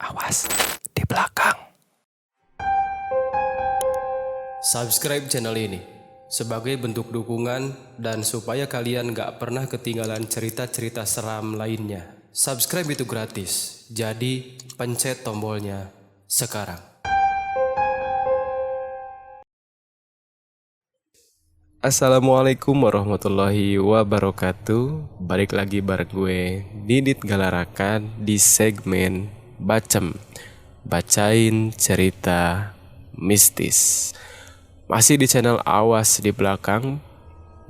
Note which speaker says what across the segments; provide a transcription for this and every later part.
Speaker 1: Awas di belakang.
Speaker 2: Subscribe channel ini sebagai bentuk dukungan dan supaya kalian gak pernah ketinggalan cerita-cerita seram lainnya. Subscribe itu gratis, jadi pencet tombolnya sekarang. Assalamualaikum warahmatullahi wabarakatuh. Balik lagi bareng gue Didit Galarakan di segmen Bacain cerita mistis. Masih di channel Awas di belakang.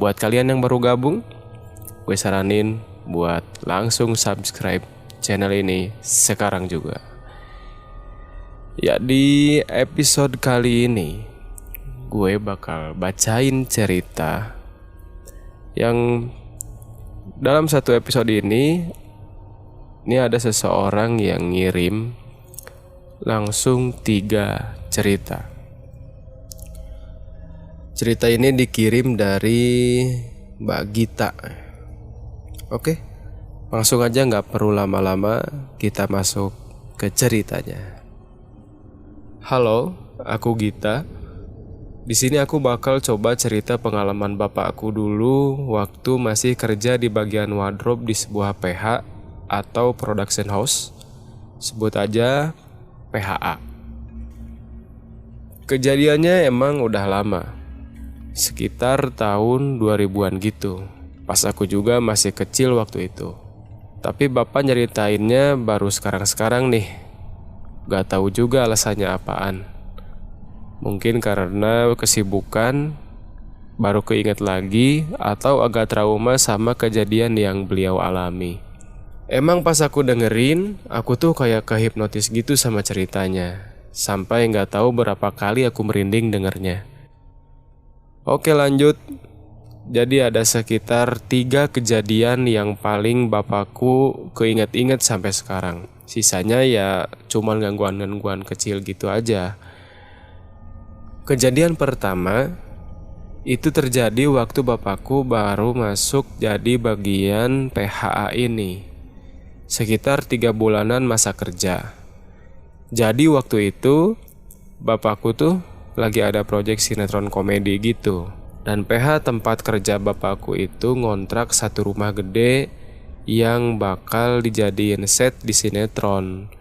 Speaker 2: Buat kalian yang baru gabung, gue saranin buat langsung subscribe channel ini sekarang juga. Ya, di episode kali ini gue bakal bacain cerita yang dalam satu episode ini ada seseorang yang ngirim langsung 3 cerita. Cerita ini dikirim dari Mbak Gita. Oke, langsung aja, gak perlu lama-lama, kita masuk ke ceritanya. Halo, aku Gita. Di sini aku bakal coba cerita pengalaman bapakku dulu waktu masih kerja di bagian wardrobe di sebuah PH atau production house. Sebut aja PHA. Kejadiannya emang udah lama, sekitar tahun 2000-an gitu. Pas aku juga masih kecil waktu itu. Tapi bapak nyeritainnya baru sekarang-sekarang nih. Gak tahu juga alasannya apaan. Mungkin karena kesibukan, baru keinget lagi, atau agak trauma sama kejadian yang beliau alami. Emang pas aku dengerin, aku tuh kayak kehipnotis gitu sama ceritanya. Sampai gak tahu berapa kali aku merinding dengernya. Oke, lanjut. Jadi ada sekitar 3 kejadian yang paling bapakku keinget-inget sampai sekarang. Sisanya ya cuman gangguan-gangguan kecil gitu aja. Kejadian pertama itu terjadi waktu bapakku baru masuk jadi bagian PHA ini. Sekitar 3 bulanan masa kerja. Jadi waktu itu bapakku tuh lagi ada proyek sinetron komedi gitu. Dan PH tempat kerja bapakku itu ngontrak satu rumah gede yang bakal dijadiin set di sinetron.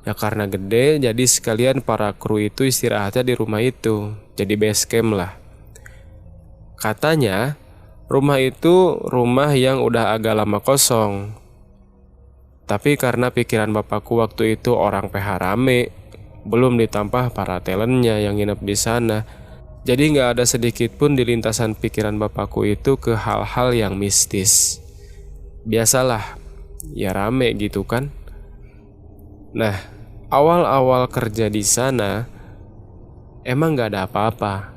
Speaker 2: Ya karena gede, jadi sekalian para kru itu istirahatnya di rumah itu. Jadi base camp lah. Katanya rumah itu rumah yang udah agak lama kosong. Tapi karena pikiran bapakku waktu itu orang PH rame, belum ditambah para talentnya yang nginep di sana, jadi gak ada sedikit pun di lintasan pikiran bapakku itu ke hal-hal yang mistis. Biasalah, ya rame gitu kan. Nah, awal-awal kerja di sana emang gak ada apa-apa.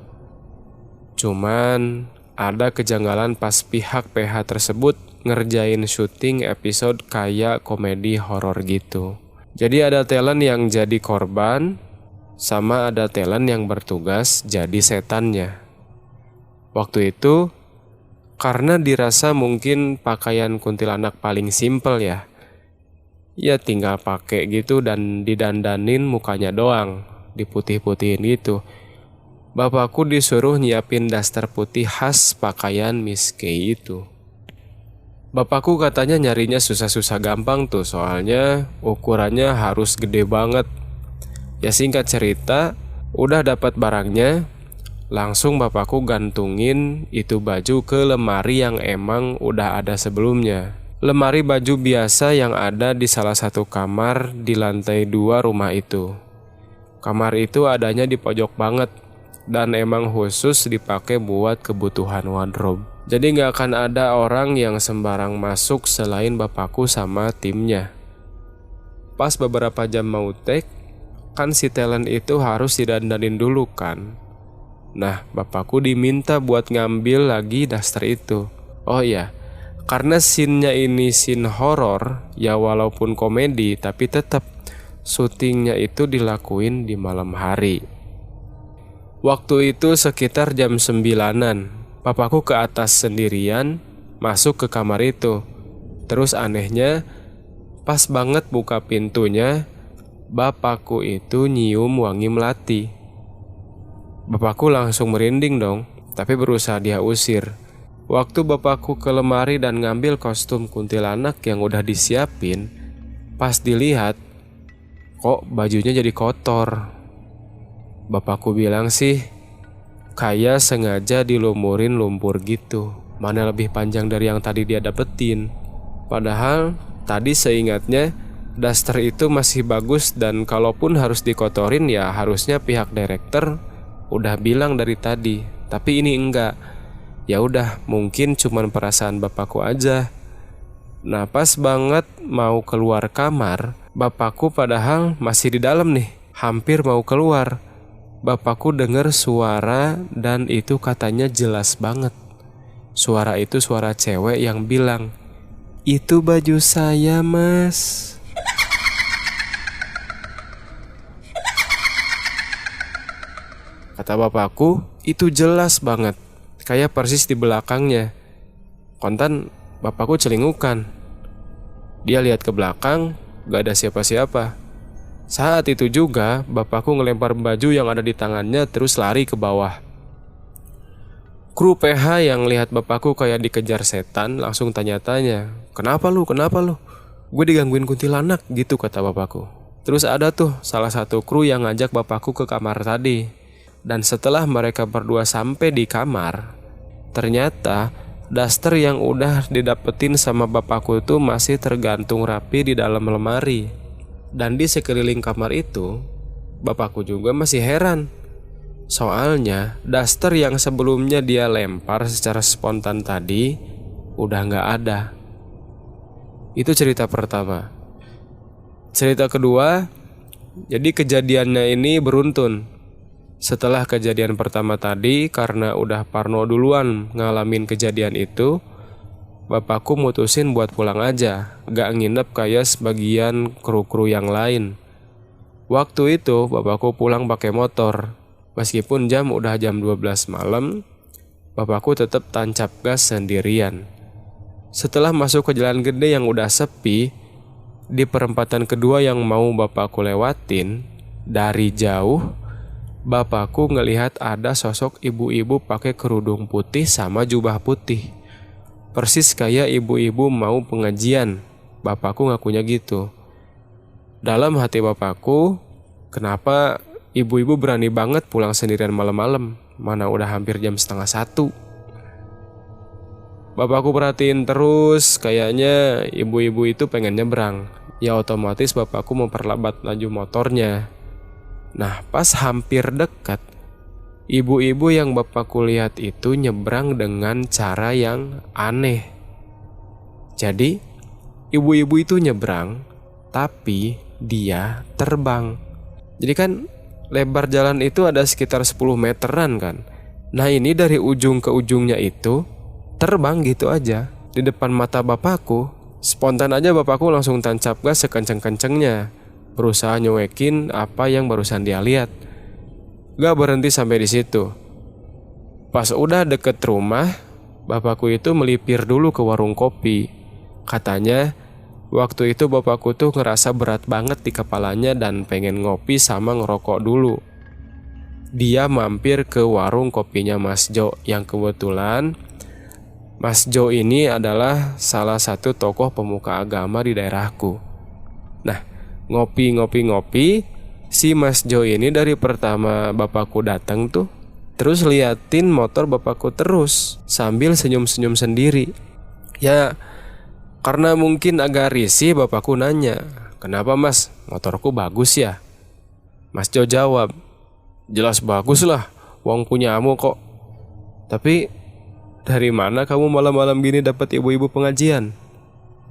Speaker 2: Cuman ada kejanggalan pas pihak PH tersebut ngerjain syuting episode kayak komedi horor gitu. Jadi ada talent yang jadi korban, sama ada talent yang bertugas jadi setannya. Waktu itu karena dirasa mungkin pakaian kuntilanak paling simpel ya. Ya tinggal pakai gitu dan didandanin mukanya doang, diputih-putihin gitu. Bapakku disuruh nyiapin daster putih khas pakaian Miss K itu. Bapakku katanya nyarinya susah-susah gampang tuh, soalnya ukurannya harus gede banget. Ya singkat cerita, udah dapat barangnya, langsung bapakku gantungin itu baju ke lemari yang emang udah ada sebelumnya. Lemari baju biasa yang ada di salah satu kamar di lantai 2 rumah itu. Kamar itu adanya di pojok banget dan emang khusus dipakai buat kebutuhan wardrobe. Jadi gak akan ada orang yang sembarang masuk selain bapakku sama timnya. Pas beberapa jam mau take, kan si talent itu harus didandanin dulu kan. Nah, bapakku diminta buat ngambil lagi daster itu. Oh iya, karena scene-nya ini scene horor, ya walaupun komedi tapi tetap syutingnya itu dilakuin di malam hari. Waktu itu sekitar jam 9-an. Papaku ke atas sendirian, masuk ke kamar itu. Terus anehnya, pas banget buka pintunya, bapakku itu nyium wangi melati. Bapakku langsung merinding dong, tapi berusaha dia usir. Waktu bapakku ke lemari dan ngambil kostum kuntilanak yang udah disiapin, pas dilihat, kok bajunya jadi kotor. Bapakku bilang sih, kayak sengaja dilumurin lumpur gitu. Mana lebih panjang dari yang tadi dia dapetin. Padahal tadi seingatnya daster itu masih bagus dan kalaupun harus dikotorin ya harusnya pihak direktur udah bilang dari tadi. Tapi ini enggak. Ya udah, mungkin cuman perasaan bapakku aja. Nah, pas banget mau keluar kamar, bapakku padahal masih di dalam nih, hampir mau keluar. Bapakku dengar suara dan itu katanya jelas banget. Suara itu suara cewek yang bilang, "Itu baju saya, Mas." Kata bapakku, itu jelas banget, kayak persis di belakangnya. Kontan bapakku celingukan. Dia lihat ke belakang, gak ada siapa-siapa. Saat itu juga bapakku ngelempar baju yang ada di tangannya terus lari ke bawah. Kru PH yang lihat bapakku kayak dikejar setan langsung tanya-tanya, Kenapa lu? Gue digangguin kuntilanak gitu," kata bapakku. Terus ada tuh salah satu kru yang ngajak bapakku ke kamar tadi. Dan setelah mereka berdua sampai di kamar, ternyata daster yang udah didapetin sama bapakku itu masih tergantung rapi di dalam lemari. Dan di sekeliling kamar itu, bapakku juga masih heran. Soalnya daster yang sebelumnya dia lempar secara spontan tadi udah gak ada. Itu cerita pertama. Cerita kedua, jadi kejadiannya ini beruntun. Setelah kejadian pertama tadi, karena udah parno duluan ngalamin kejadian itu, bapakku mutusin buat pulang aja, gak nginep kayak sebagian kru-kru yang lain. Waktu itu bapakku pulang pakai motor. Meskipun udah jam 12 malam, bapakku tetap tancap gas sendirian. Setelah masuk ke jalan gede yang udah sepi, di perempatan kedua yang mau bapakku lewatin, dari jauh bapakku ngelihat ada sosok ibu-ibu pakai kerudung putih sama jubah putih. Persis kayak ibu-ibu mau pengajian. Bapakku ngakunya gitu. Dalam hati bapakku, kenapa ibu-ibu berani banget pulang sendirian malam-malam? Mana udah hampir jam 12:30. Bapakku perhatiin terus, kayaknya ibu-ibu itu pengen nyebrang. Ya otomatis bapakku memperlambat laju motornya. Nah, pas hampir dekat, ibu-ibu yang bapakku lihat itu nyebrang dengan cara yang aneh. Jadi, ibu-ibu itu nyebrang, tapi dia terbang. Jadi kan lebar jalan itu ada sekitar 10 meteran kan. Nah, ini dari ujung ke ujungnya itu terbang gitu aja di depan mata bapakku. Spontan aja bapakku langsung tancap gas sekenceng-kencengnya, berusaha nyuekin apa yang barusan dia lihat. Gak berhenti sampai di situ. Pas udah deket rumah, bapakku itu melipir dulu ke warung kopi. Katanya waktu itu bapakku tuh ngerasa berat banget di kepalanya dan pengen ngopi sama ngerokok dulu. Dia mampir ke warung kopinya Mas Jo, yang kebetulan Mas Jo ini adalah salah satu tokoh pemuka agama di daerahku. Nah, ngopi, si Mas Jo ini dari pertama bapakku datang tuh terus liatin motor bapakku terus sambil senyum-senyum sendiri. Ya, karena mungkin agak risih bapakku nanya, "Kenapa Mas, motorku bagus ya?" Mas Jo jawab, "Jelas bagus lah, wong punyamu kok. Tapi dari mana kamu malam-malam gini dapat ibu-ibu pengajian?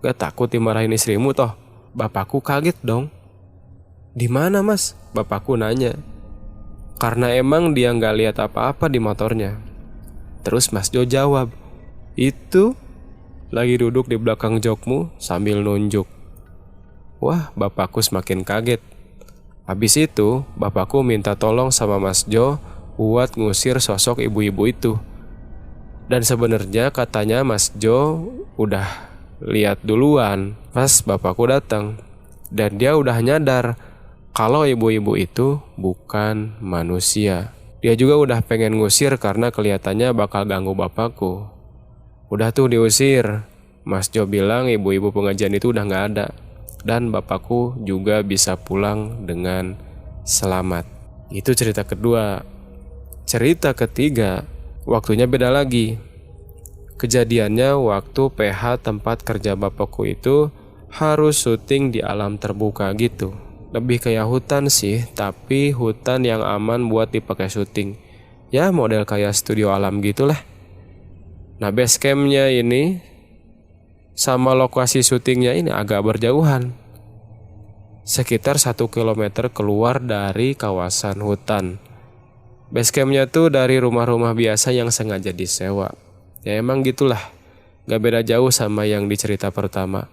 Speaker 2: Gak takut dimarahin istrimu toh?" Bapakku kaget dong. "Di mana Mas?" Bapakku nanya. Karena emang dia gak lihat apa-apa di motornya. Terus Mas Jo jawab, "Itu lagi duduk di belakang jokmu sambil nunjuk." Wah, bapakku semakin kaget. Habis itu bapakku minta tolong sama Mas Jo buat ngusir sosok ibu-ibu itu. Dan sebenarnya katanya Mas Jo udah lihat duluan pas bapakku datang. Dan dia udah nyadar kalau ibu-ibu itu bukan manusia. Dia juga udah pengen ngusir karena kelihatannya bakal ganggu bapakku. Udah tuh diusir. Mas Jo bilang ibu-ibu pengajian itu udah gak ada. Dan bapakku juga bisa pulang dengan selamat. Itu cerita kedua. Cerita ketiga, waktunya beda lagi. Kejadiannya waktu PH tempat kerja bapakku itu harus syuting di alam terbuka gitu. Lebih kayak hutan sih, tapi hutan yang aman buat dipakai syuting. Ya model kayak studio alam gitulah. Nah base campnya ini sama lokasi syutingnya ini agak berjauhan. Sekitar 1 kilometer keluar dari kawasan hutan. Base campnya tuh dari rumah-rumah biasa yang sengaja disewa. Ya emang gitulah, gak beda jauh sama yang di cerita pertama.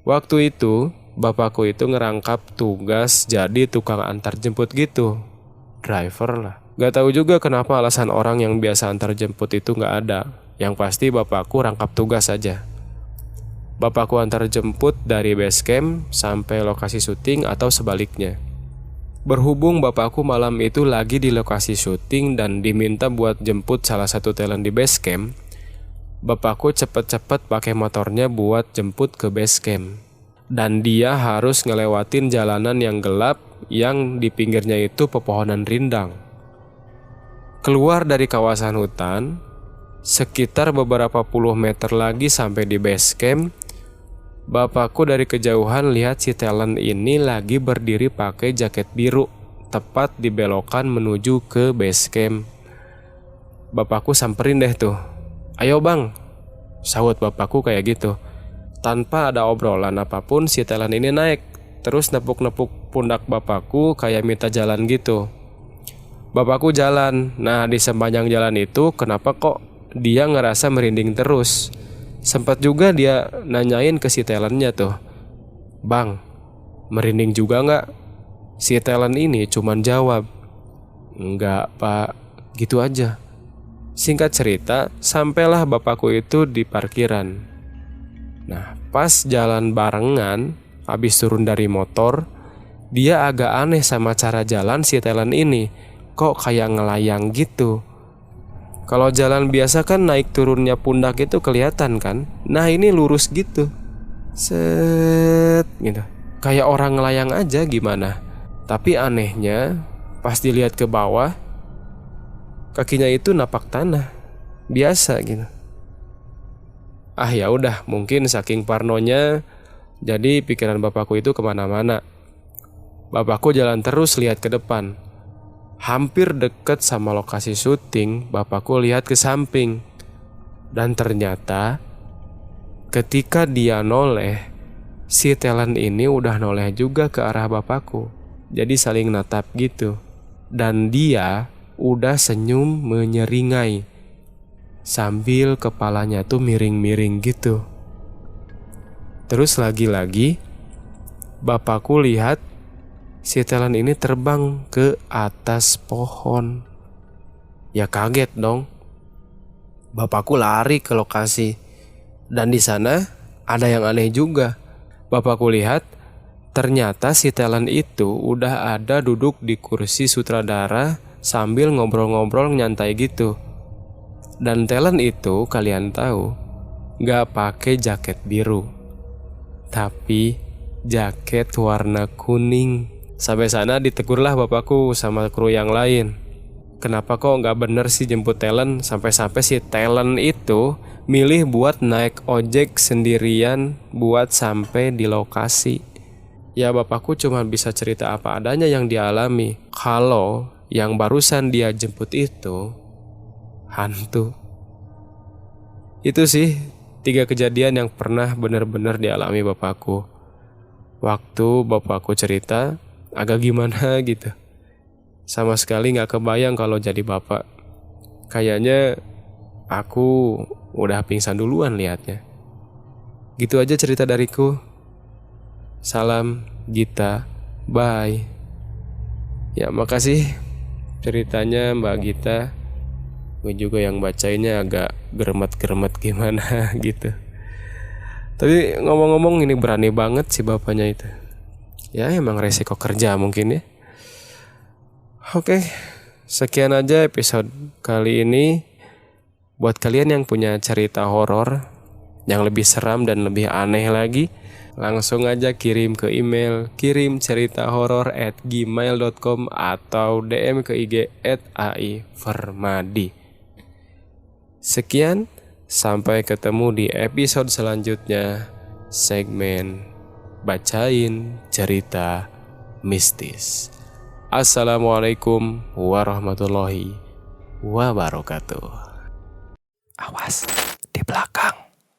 Speaker 2: Waktu itu, bapakku itu ngerangkap tugas jadi tukang antar jemput gitu. Driver lah. Gak tahu juga kenapa alasan orang yang biasa antar jemput itu gak ada. Yang pasti bapakku rangkap tugas saja. Bapakku antar jemput dari base camp sampai lokasi syuting atau sebaliknya. Berhubung bapakku malam itu lagi di lokasi syuting dan diminta buat jemput salah satu talent di base camp, bapakku cepet-cepet pakai motornya buat jemput ke base camp. Dan dia harus ngelewatin jalanan yang gelap yang di pinggirnya itu pepohonan rindang. Keluar dari kawasan hutan, sekitar beberapa puluh meter lagi sampai di base camp, bapakku dari kejauhan lihat si talent ini lagi berdiri pakai jaket biru, tepat di belokan menuju ke base camp. Bapakku samperin deh tuh. "Ayo bang," sahut bapakku kayak gitu. Tanpa ada obrolan apapun si talent ini naik, terus nepuk-nepuk pundak bapakku kayak minta jalan gitu. Bapakku jalan. Nah di sepanjang jalan itu kenapa kok dia ngerasa merinding terus. Sempat juga dia nanyain ke si talentnya tuh, "Bang, merinding juga nggak?" Si talent ini cuman jawab, "Enggak pak," gitu aja. Singkat cerita, sampailah bapakku itu di parkiran. Nah pas jalan barengan, habis turun dari motor, dia agak aneh sama cara jalan si talent ini. Kok kayak ngelayang gitu. Kalau jalan biasa kan naik turunnya pundak itu kelihatan kan. Nah ini lurus gitu. Set gitu. Kayak orang ngelayang aja gimana. Tapi anehnya pas dilihat ke bawah, kakinya itu napak tanah. Biasa gitu. Ah ya udah, mungkin saking parnonya jadi pikiran bapakku itu kemana-mana. Bapakku jalan terus lihat ke depan. Hampir deket sama lokasi syuting, bapakku lihat ke samping. Dan ternyata ketika dia noleh, si talent ini udah noleh juga ke arah bapakku. Jadi saling natap gitu. Dan dia udah senyum menyeringai sambil kepalanya tuh miring-miring gitu. Terus lagi-lagi bapakku lihat si talent ini terbang ke atas pohon. Ya kaget dong. Bapakku lari ke lokasi. Dan di sana ada yang aneh juga. Bapakku lihat ternyata si talent itu udah ada duduk di kursi sutradara sambil ngobrol-ngobrol nyantai gitu. Dan talent itu kalian tahu gak pakai jaket biru, tapi jaket warna kuning. Sampai sana ditegurlah bapakku sama kru yang lain. Kenapa kok gak bener sih jemput talent? Sampai-sampai si talent itu milih buat naik ojek sendirian buat sampai di lokasi. Ya bapakku cuma bisa cerita apa adanya yang dialami. Kalau yang barusan dia jemput itu hantu. Itu sih 3 kejadian yang pernah benar-benar dialami bapakku. Waktu bapakku cerita agak gimana gitu. Sama sekali gak kebayang kalau jadi bapak. Kayaknya aku udah pingsan duluan liatnya. Gitu aja cerita dariku. Salam Gita, bye. Ya makasih ceritanya Mbak Gita. Gue juga yang bacainnya agak geremet-geremet gimana gitu. Tapi ngomong-ngomong ini berani banget sih bapaknya itu. Ya emang resiko kerja mungkin ya. Oke, sekian aja episode kali ini. Buat kalian yang punya cerita horor yang lebih seram dan lebih aneh lagi, langsung aja kirim ke email kirimceritahoror@gmail.com atau DM ke IG @aivermadi. Sekian, sampai ketemu di episode selanjutnya, segmen Bacain Cerita Mistis. Assalamualaikum warahmatullahi wabarakatuh.
Speaker 1: Awas, di belakang.